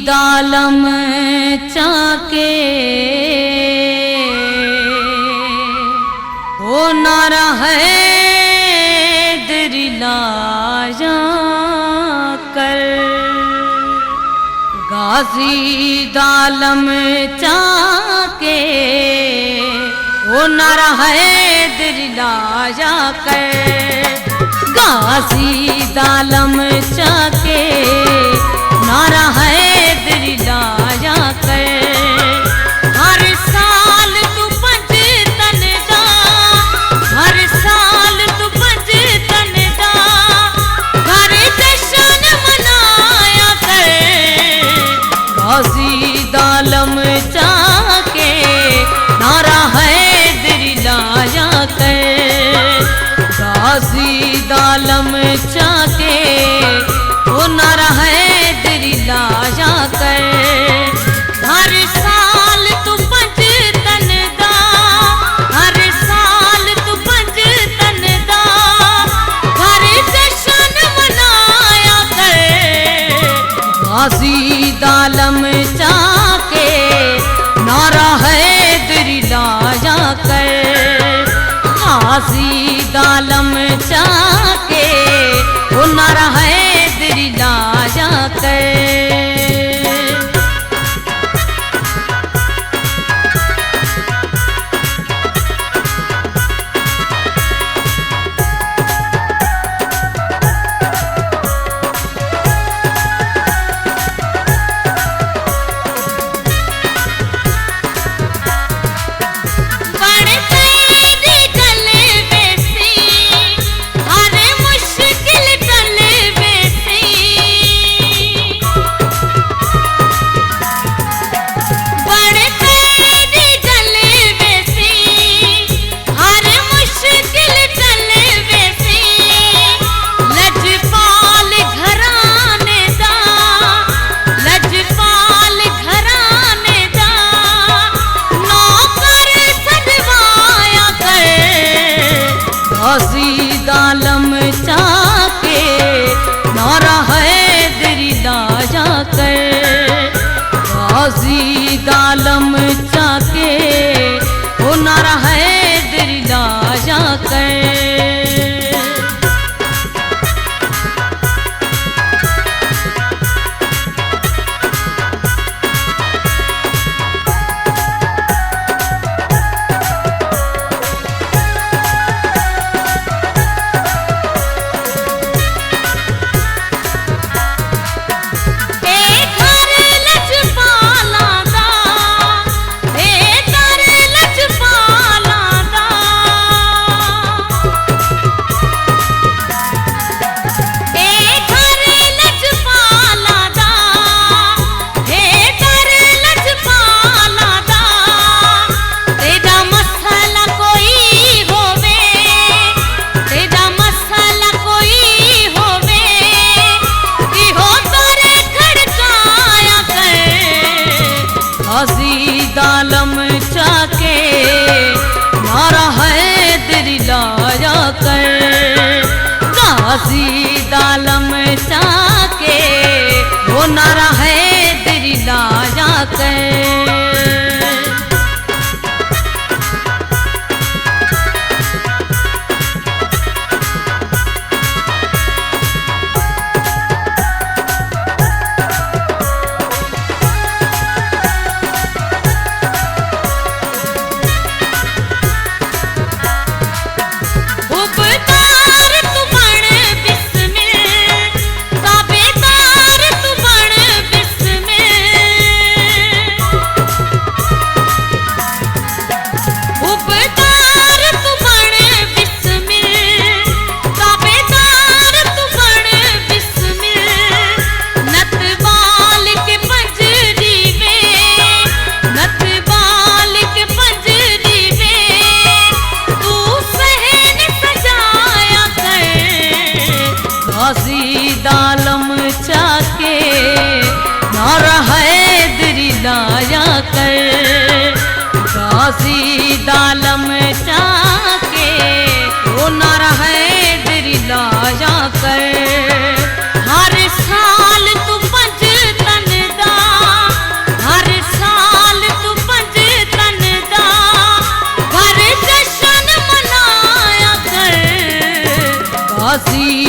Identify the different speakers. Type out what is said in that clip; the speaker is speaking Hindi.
Speaker 1: दालम चाके वो नारा है दरिलाया कर गाजी दालम चाके वो नारा है दरिलाया कर गाजी दालम चाके नारा है दरिलाया कर हर साल तू पंज तन दा हर साल तू पंज तन दा घर जश्न मनाया कर गाजी दालम चाके नारा है दरिलाया कर गाजी दालम चाके वो नारा है दरिलाया कर हर साल तू पंज तन दा हर साल तू पंज तन दा घर जश्न मनाया कर गाजी दालम चाके नारा है दरिलाया कर गाजी दालम चाके वो नारा है दरिलाया कर गाजी दालम चाके नारा है दरिलाया कर गाजी दालम चाके वो नारा है दरिलाया कर गाजी दालम चाके नारा है दरिलाया कर गाजी दालम चाके वो नारा है दरिलाया कर गाजी दालम चाके नारा है दरिलाया कर गाजी दालम चाके वो नारा है दरिलाया कर हर साल तू पंज तन दा हंसी